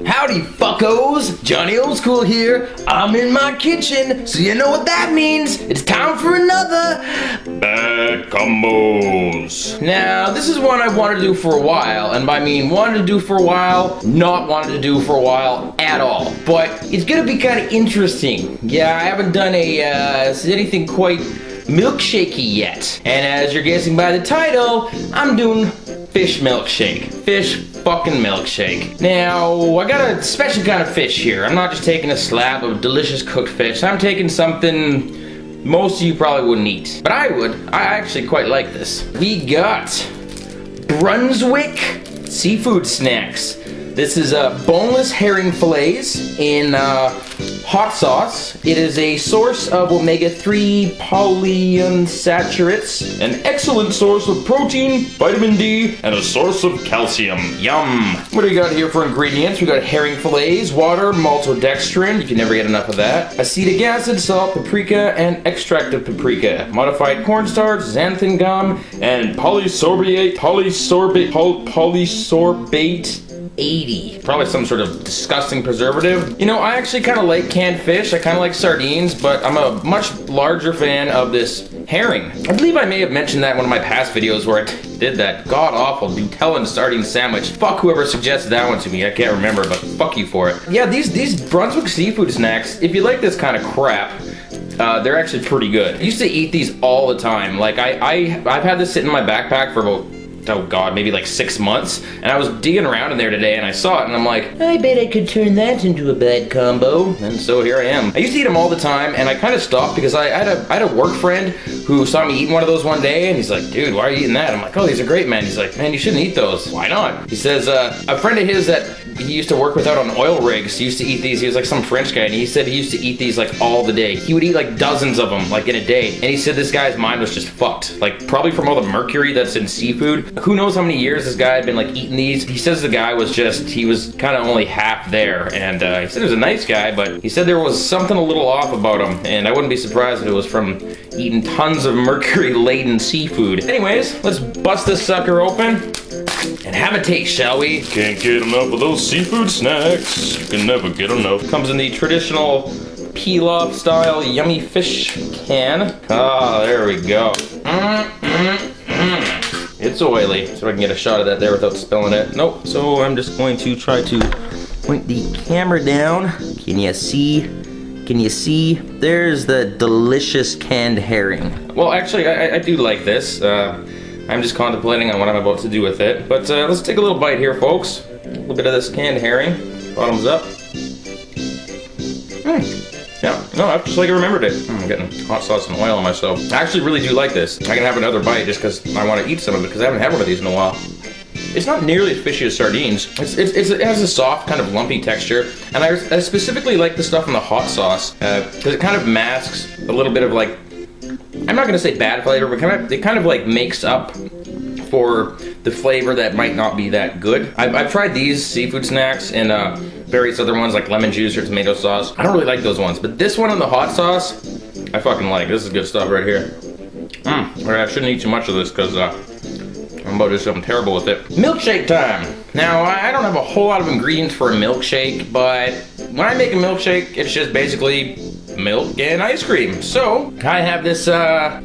Howdy fuckos, Johnny Old School here. I'm in my kitchen, so you know what that means. It's time for another Bad Combos. Now, this is one I've wanted to do for a while, and by mean wanted to do for a while, not wanted to do for a while at all. But it's gonna be kind of interesting. Yeah, I haven't done anything quite milkshakey yet. And as you're guessing by the title, I'm doing fish milkshake. Fish fucking milkshake. Now, I got a special kind of fish here. I'm not just taking a slab of delicious cooked fish. I'm taking something most of you probably wouldn't eat. But I would. I actually quite like this. We got Brunswick seafood snacks. This is boneless herring fillets in hot sauce. It is a source of omega-3 polyunsaturates, An excellent source of protein, vitamin D, and a source of calcium. Yum! What do we got here for ingredients? We got herring fillets, water, maltodextrin, you can never get enough of that, acetic acid, salt, paprika, and extract of paprika, modified cornstarch, xanthan gum, And polysorbate 80. Probably some sort of disgusting preservative. You know, I actually kind of like canned fish. I kind of like sardines, but I'm a much larger fan of this herring. I believe I may have mentioned that in one of my past videos where I did that god-awful Nutella sardine sandwich. Fuck whoever suggested that one to me. I can't remember, but fuck you for it. Yeah, these Brunswick seafood snacks, if you like this kind of crap, they're actually pretty good. I used to eat these all the time. Like, I've had this sitting in my backpack for about, oh god, maybe like 6 months, and I was digging around in there today and I saw it and I'm like, I bet I could turn that into a bad combo. And so here I am. I used to eat them all the time and I kind of stopped because I had a work friend who saw me eating one of those one day and he's like, dude, why are you eating that? I'm like, oh, these are great, man. He's like, man, you shouldn't eat those. Why not? He says, a friend of his that he used to work with out on oil rigs, he used to eat these. He was like some French guy and he said he used to eat these like all the day. He would eat like dozens of them like in a day. And he said this guy's mind was just fucked. Like probably from all the mercury that's in seafood. Who knows how many years this guy had been like eating these. He says the guy was just, he was kind of only half there. And he said he was a nice guy, but he said there was something a little off about him. And I wouldn't be surprised if it was from eating tons of mercury-laden seafood. Anyways, let's bust this sucker open and have a taste, shall we? Can't get enough of those seafood snacks. You can never get enough. Comes in the traditional peel-off style yummy fish can. Ah, there we go. It's oily, so I can get a shot of that there without spilling it. Nope, so I'm just going to try to point the camera down. Can you see? Can you see? There's the delicious canned herring. Well, actually, I do like this. I'm just contemplating on what I'm about to do with it. But let's take a little bite here, folks. A little bit of this canned herring. Bottoms up. Yeah, no, that's just like I remembered it. I'm getting hot sauce and oil on myself. I actually really do like this. I can have another bite just because I want to eat some of it because I haven't had one of these in a while. It's not nearly as fishy as sardines. It has a soft, kind of lumpy texture. And I specifically like the stuff in the hot sauce because it kind of masks a little bit of like, I'm not going to say bad flavor, but it kind of like makes up for the flavor that might not be that good. I've tried these seafood snacks and various other ones like lemon juice or tomato sauce. I don't really like those ones, but this one in the hot sauce, I fucking like. This is good stuff right here. I shouldn't eat too much of this because I'm about to do something terrible with it. Milkshake time. Now, I don't have a whole lot of ingredients for a milkshake, but when I make a milkshake, it's just basically milk and ice cream. So, I have this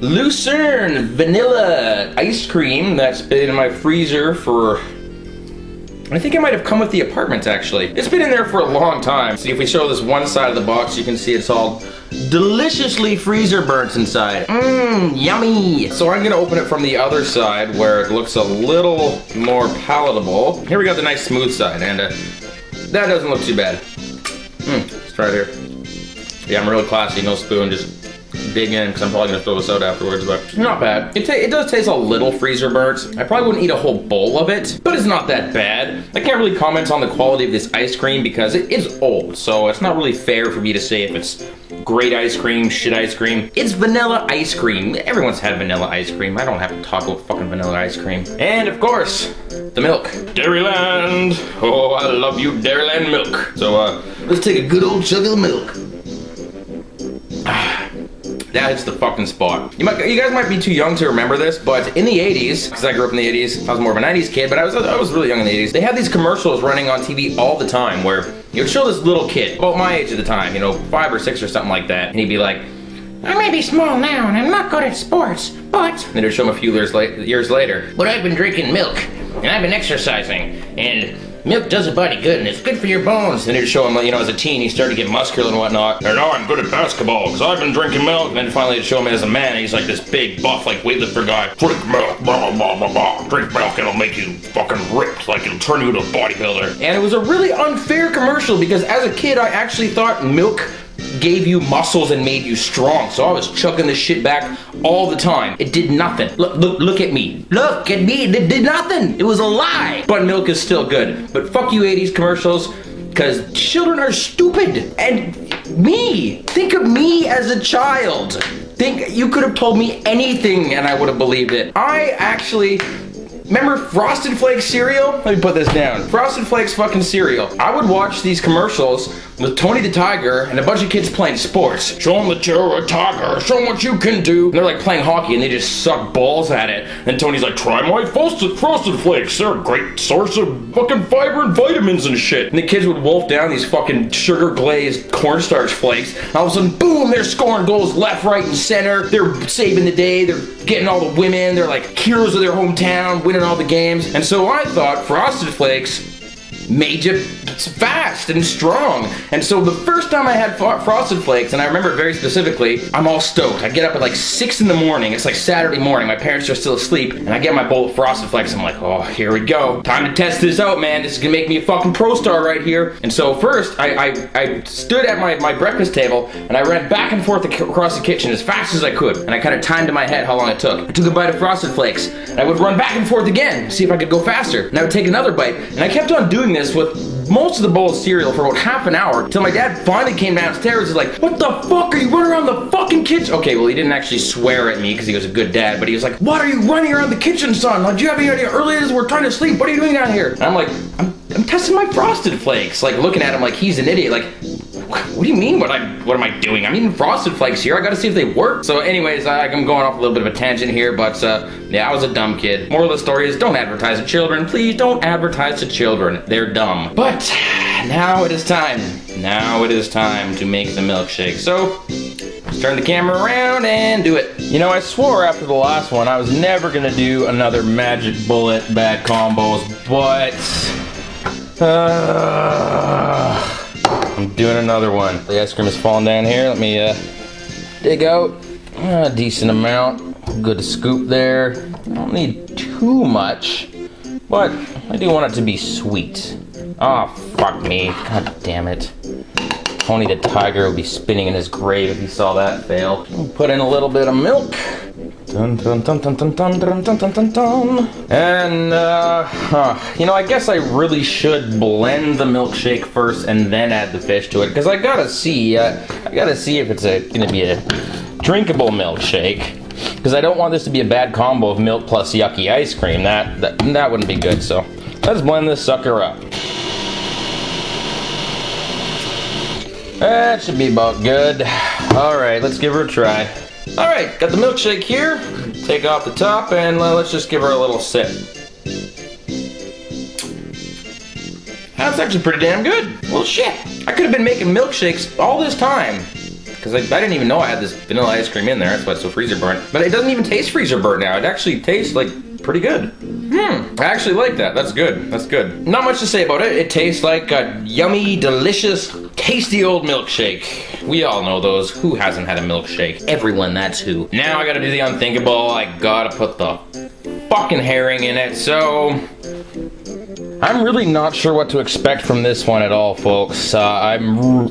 Lucerne vanilla ice cream that's been in my freezer for, I think it might have come with the apartment actually. It's been in there for a long time. See, if we show this one side of the box, you can see it's all deliciously freezer burnt inside. Yummy. So I'm gonna open it from the other side where it looks a little more palatable. Here we got the nice smooth side, and that doesn't look too bad. Let's try it here. Yeah, I'm really classy, no spoon, just dig in because I'm probably gonna throw this out afterwards, but not bad. It does taste a little freezer burnt. I probably wouldn't eat a whole bowl of it, but it's not that bad. I can't really comment on the quality of this ice cream because it is old, so it's not really fair for me to say if it's great ice cream, shit ice cream. It's vanilla ice cream. Everyone's had vanilla ice cream. I don't have to talk about fucking vanilla ice cream. And of course, the milk. Dairyland. Oh, I love you, Dairyland milk. So let's take a good old chug of the milk. that hits the fucking spot. You guys might be too young to remember this, but in the 80s, because I grew up in the 80s, I was more of a 90s kid, but I was really young in the 80s. They had these commercials running on TV all the time where you would show this little kid, about my age at the time, you know, 5 or 6 or something like that, and he'd be like, I may be small now and I'm not good at sports, but... And they'd show him a few years later. But I've been drinking milk, and I've been exercising, and milk does a body good, and it's good for your bones. And they'd show him, you know, as a teen, he started to get muscular and whatnot. And now I'm good at basketball, because I've been drinking milk. And then finally they'd show him as a man, and he's like this big, buff, like, weightlifter guy. Drink milk, blah, blah, blah, blah. Drink milk, it'll make you fucking ripped, like it'll turn you into a bodybuilder. And it was a really unfair commercial, because as a kid, I actually thought milk gave you muscles and made you strong. So I was chugging this shit back all the time. It did nothing. Look at me. Look at me. It did nothing. It was a lie. But milk is still good. But fuck you 80s commercials, because children are stupid. And me. Think of me as a child. Think you could have told me anything and I would have believed it. I actually... Remember Frosted Flakes cereal? Let me put this down. Frosted Flakes fucking cereal. I would watch these commercials with Tony the Tiger and a bunch of kids playing sports. Show them that you're a tiger, show them what you can do. And they're like playing hockey and they just suck balls at it. And Tony's like, try my Frosted Flakes. They're a great source of fucking fiber and vitamins and shit. And the kids would wolf down these fucking sugar glazed cornstarch flakes. And all of a sudden, boom, they're scoring goals left, right, and center. They're saving the day. They're getting all the women. They're like heroes of their hometown, winning all the games. And so I thought Frosted Flakes made you fast and strong. And so the first time I had Frosted Flakes, and I remember it very specifically, I'm all stoked. I get up at like 6 in the morning. It's like Saturday morning. My parents are still asleep, and I get my bowl of Frosted Flakes. I'm like, oh, here we go. Time to test this out, man. This is gonna make me a fucking pro star right here. And so first, I stood at my breakfast table, and I ran back and forth across the kitchen as fast as I could. And I kind of timed in my head how long it took. I took a bite of Frosted Flakes, and I would run back and forth again, see if I could go faster. And I would take another bite, and I kept on doing this with most of the bowl of cereal for about half an hour until my dad finally came downstairs and was like, what the fuck are you running around the fucking kitchen? Okay, well, he didn't actually swear at me because he was a good dad, but he was like, what are you running around the kitchen, son? Like, do you have any idea? Early as we're trying to sleep. What are you doing down here? And I'm like, I'm testing my Frosted Flakes. Like, looking at him like he's an idiot. Like, what do you mean what am I doing? I'm eating Frosted Flakes here. I gotta see if they work. So anyways, I'm going off a little bit of a tangent here, but yeah, I was a dumb kid. Moral of the story is don't advertise to children. Please don't advertise to children. They're dumb. But now it is time. Now it is time to make the milkshake. So let's turn the camera around and do it. You know, I swore after the last one I was never gonna do another magic bullet bad combos, but I'm doing another one. The ice cream is falling down here. Let me dig out a decent amount. Good scoop there. I don't need too much, but I do want it to be sweet. Oh, fuck me. God damn it. Tony the Tiger would be spinning in his grave if he saw that fail. Put in a little bit of milk. Dun, dun, dun, dun, dun, dun, dun, dun, dun, dun, dun. And, you know, I guess I really should blend the milkshake first and then add the fish to it, because I gotta see if it's gonna be a drinkable milkshake, because I don't want this to be a bad combo of milk plus yucky ice cream. That wouldn't be good, so let's blend this sucker up. That should be about good. Alright, let's give her a try. Alright, got the milkshake here. Take off the top and let's just give her a little sip. That's actually pretty damn good. Well, shit. I could have been making milkshakes all this time, because I didn't even know I had this vanilla ice cream in there. That's why it's so freezer burnt. But it doesn't even taste freezer burnt now. It actually tastes like pretty good. I actually like that. That's good. That's good. Not much to say about it. It tastes like a yummy, delicious, tasty old milkshake. We all know those. Who hasn't had a milkshake? Everyone, that's who. Now I gotta do the unthinkable. I gotta put the fucking herring in it, so I'm really not sure what to expect from this one at all, folks. I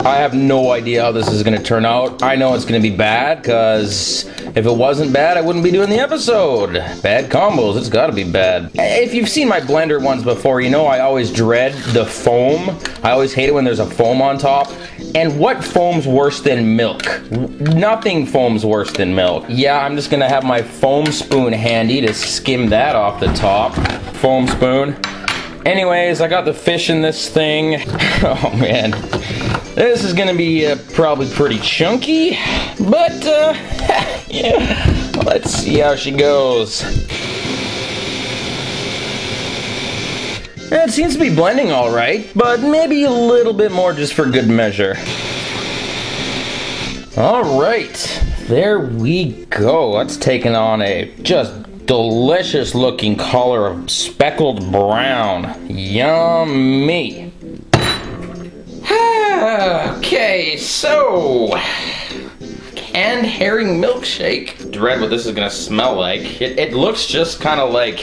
have no idea how this is going to turn out. I know it's going to be bad, because if it wasn't bad, I wouldn't be doing the episode. Bad combos, it's got to be bad. If you've seen my blender ones before, you know I always dread the foam. I always hate it when there's a foam on top. And what foams worse than milk? Nothing foams worse than milk. Yeah, I'm just going to have my foam spoon handy to skim that off the top. Foam spoon. Anyways, I got the fish in this thing. Oh man, This is gonna be probably pretty chunky, but yeah, let's see how she goes. It seems to be blending all right, but maybe a little bit more just for good measure. All right, there we go. That's taking on a just delicious looking color of speckled brown. Yummy. Okay, so canned herring milkshake. Dread what this is gonna smell like. It looks just kind of like,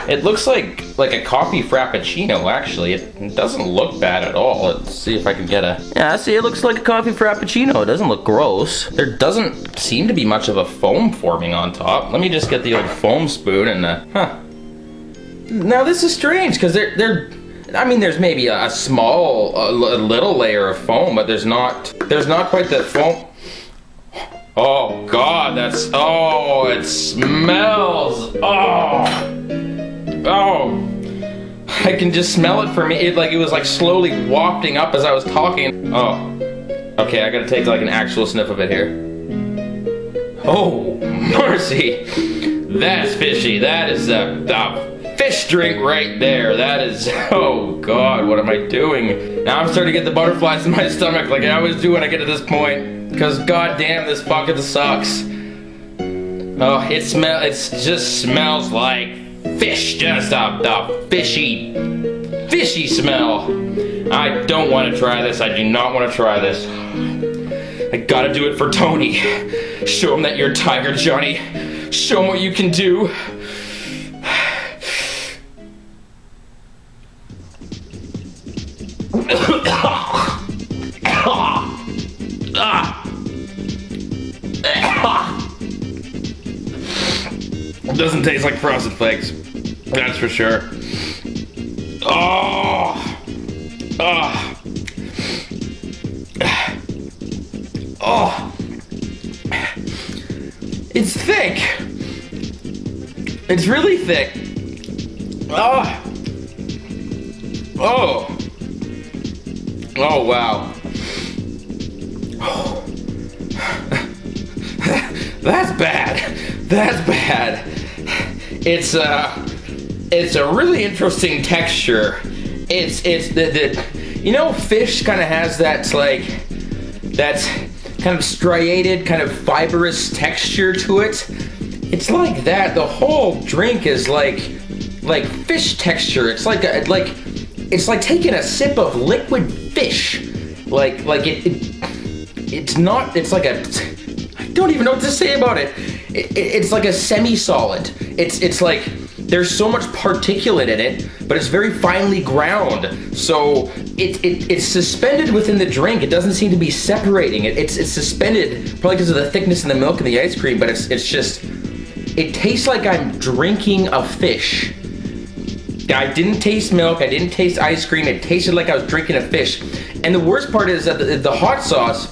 it looks like a coffee frappuccino. Actually, it doesn't look bad at all. Let's see if I can get a. Yeah, see, it looks like a coffee frappuccino. It doesn't look gross. There doesn't seem to be much of a foam forming on top. Let me just get the old foam spoon and Now this is strange because I mean, there's maybe a small, a little layer of foam, but there's not quite that foam. Oh God, oh, it smells, oh, I can just smell it for me. It was like slowly wafting up as I was talking. Oh, okay, I gotta take like an actual sniff of it here. Oh, mercy, that's fishy. That is the fish drink right there. That is, oh God, what am I doing? Now I'm starting to get the butterflies in my stomach like I always do when I get to this point. Because goddamn, this fucking sucks. Oh, it just smells like fish. Just a fishy smell. I don't want to try this. I do not want to try this. I gotta do it for Tony. Show him that you're a tiger, Johnny. Show him what you can do. It doesn't taste like Frosted Flakes, that's for sure. Oh, oh, oh, it's thick. It's really thick. Oh, oh, oh wow. Oh. That's bad. That's bad. It's a really interesting texture. It's the you know, fish kind of has that kind of striated, kind of fibrous texture to it. It's like that. The whole drink is like fish texture. It's like it's like taking a sip of liquid fish. It's not. It's like a. I don't even know what to say about it. It's like a semi-solid. It's like there's so much particulate in it, but it's very finely ground. So it's suspended within the drink. It doesn't seem to be separating. It's suspended probably because of the thickness in the milk and the ice cream. But it's just, it tastes like I'm drinking a fish. I didn't taste milk. I didn't taste ice cream. It tasted like I was drinking a fish. And the worst part is that the hot sauce.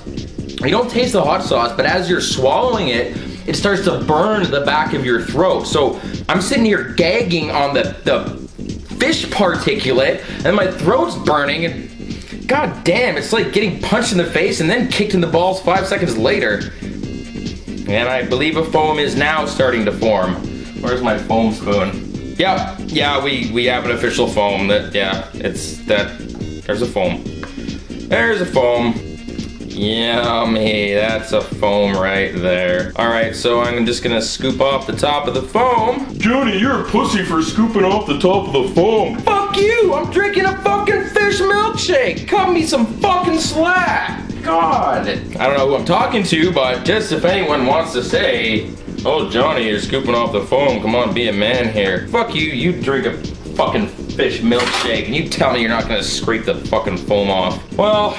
You don't taste the hot sauce, but as you're swallowing it, it starts to burn the back of your throat. So I'm sitting here gagging on the fish particulate, and my throat's burning, and god damn, it's like getting punched in the face and then kicked in the balls 5 seconds later. And I believe a foam is now starting to form. Where's my foam spoon? Yeah, we have an official foam. There's a foam. There's a foam. Yummy, that's a foam right there. Alright, so I'm just gonna scoop off the top of the foam. Johnny, you're a pussy for scooping off the top of the foam. Fuck you! I'm drinking a fucking fish milkshake! Cut me some fucking slack! God! I don't know who I'm talking to, but just if anyone wants to say, oh Johnny, you're scooping off the foam, come on, be a man here. Fuck you, you drink a fucking fish milkshake and you tell me you're not gonna scrape the fucking foam off. Well,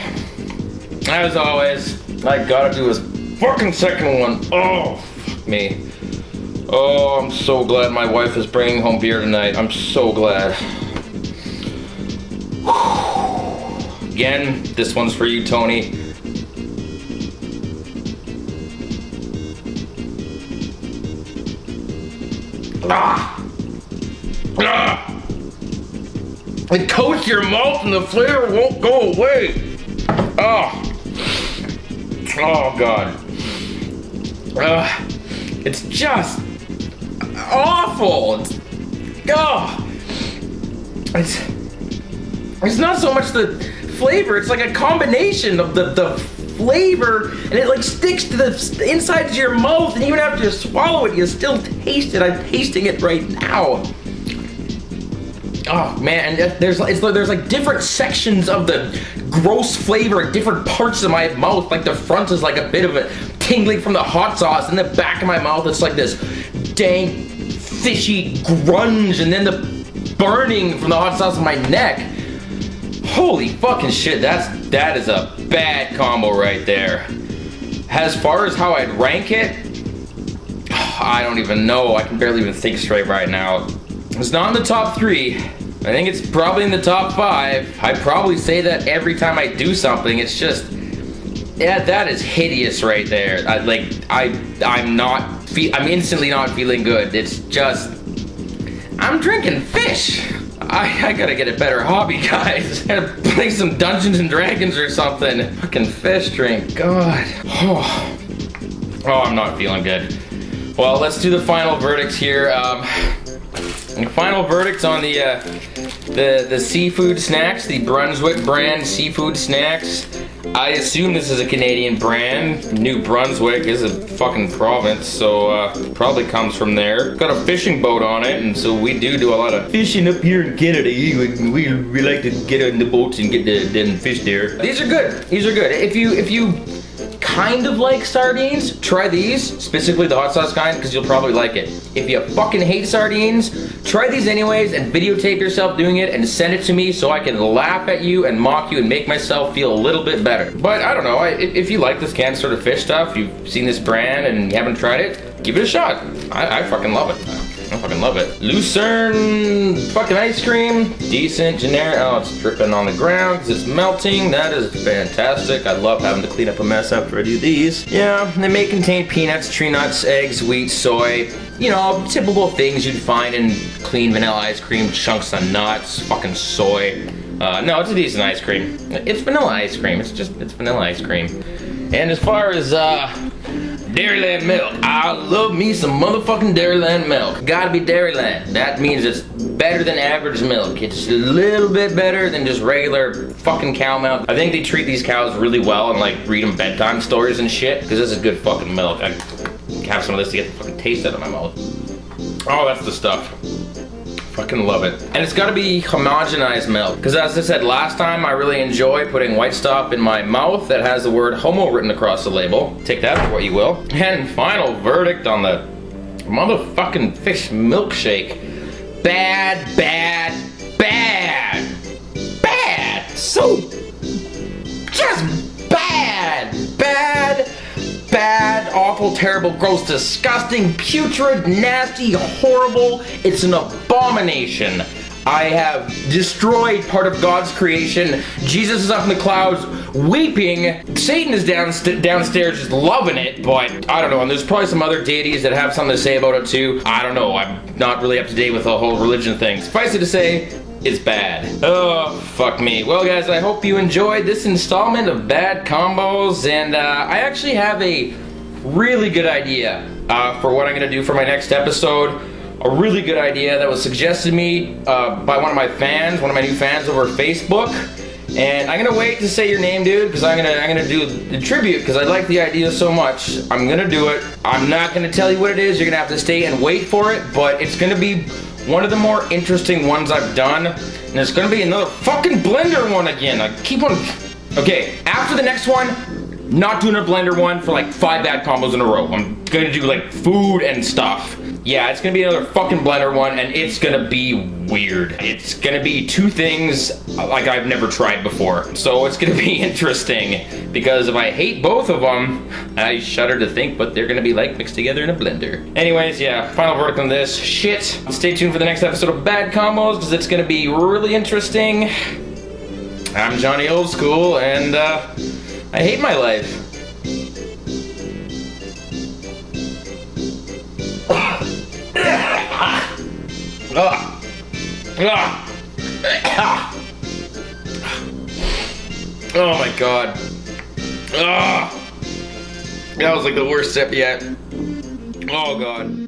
as always, I gotta do this fucking second one. Oh, fuck me. Oh, I'm so glad my wife is bringing home beer tonight. I'm so glad. Again, this one's for you, Tony. It coats your mouth and the flavor won't go away. Oh. Oh God. It's just awful. It's not so much the flavor, it's like a combination of the flavor, and it like sticks to the insides of your mouth, and even after you swallow it, you still taste it. I'm tasting it right now. Oh man, and there's like different sections of the gross flavor in different parts of my mouth. Like the front is like a bit of a tingling from the hot sauce, and the back of my mouth it's like this dank, fishy grunge, and then the burning from the hot sauce in my neck. Holy fucking shit, that is a bad combo right there. As far as how I'd rank it, I don't even know. I can barely even think straight right now. It's not in the top 3. I think it's probably in the top 5. I probably say that every time I do something. It's just, yeah, that is hideous right there. I'm instantly not feeling good. It's just, I'm drinking fish. I gotta get a better hobby, guys. I gotta play some Dungeons and Dragons or something. Fucking fish drink, God. Oh, I'm not feeling good. Well, let's do the final verdicts here. The final verdicts on the seafood snacks, the Brunswick brand seafood snacks. I assume this is a Canadian brand. New Brunswick is a fucking province, so probably comes from there. Got a fishing boat on it, and so we do a lot of fishing up here in Canada. We like to get on the boats and get the fish there. These are good. These are good. If you kind of like sardines, try these, specifically the hot sauce kind, because you'll probably like it. If you fucking hate sardines, try these anyways and videotape yourself doing it and send it to me so I can laugh at you and mock you and make myself feel a little bit better. But I don't know, if you like this canned sort of fish stuff, you've seen this brand and you haven't tried it, give it a shot. I fucking love it. I fucking love it. Lucerne fucking ice cream. Decent, generic. Oh, it's dripping on the ground because it's melting. That is fantastic. I love having to clean up a mess after I do these. Yeah, they may contain peanuts, tree nuts, eggs, wheat, soy. You know, typical things you'd find in clean vanilla ice cream. Chunks of nuts, fucking soy. No, it's a decent ice cream. It's vanilla ice cream. It's vanilla ice cream. And as far as, Dairyland milk. I love me some motherfucking Dairyland milk. Gotta be Dairyland. That means it's better than average milk. It's a little bit better than just regular fucking cow milk. I think they treat these cows really well and like read them bedtime stories and shit, because this is good fucking milk. I have some of this to get the fucking taste out of my mouth. Oh, that's the stuff. Fucking love it. And it's gotta be homogenized milk. Because as I said last time, I really enjoy putting white stuff in my mouth that has the word homo written across the label. Take that for what you will. And final verdict on the motherfucking fish milkshake. Bad, bad, bad. Bad. So just bad. Bad. Bad, awful, terrible, gross, disgusting, putrid, nasty, horrible. It's an abomination. I have destroyed part of God's creation. Jesus is up in the clouds weeping. Satan is downstairs just loving it, but I don't know. And there's probably some other deities that have something to say about it too. I don't know. I'm not really up to date with the whole religion thing. Suffice it to say, it's bad. Oh, fuck me. Well, guys, I hope you enjoyed this installment of Bad Combos, and I actually have a really good idea for what I'm gonna do for my next episode. A really good idea that was suggested to me by one of my new fans over Facebook. And I'm gonna wait to say your name, dude, because I'm gonna do the tribute because I like the idea so much. I'm gonna do it. I'm not gonna tell you what it is. You're gonna have to stay and wait for it, but it's gonna be one of the more interesting ones I've done, and it's gonna be another fucking blender one again. I keep on. Okay, after the next one, not doing a blender one for like 5 bad combos in a row. I'm gonna do like food and stuff. Yeah, it's gonna be another fucking blender one, and it's gonna be weird. It's gonna be 2 things like I've never tried before. So it's gonna be interesting, because if I hate both of them, I shudder to think, but they're gonna be like mixed together in a blender. Anyways, yeah, final verdict on this. Shit. Stay tuned for the next episode of Bad Combos, because it's gonna be really interesting. I'm Johnny Old School, and I hate my life. Oh my god. That was like the worst sip yet. Oh god.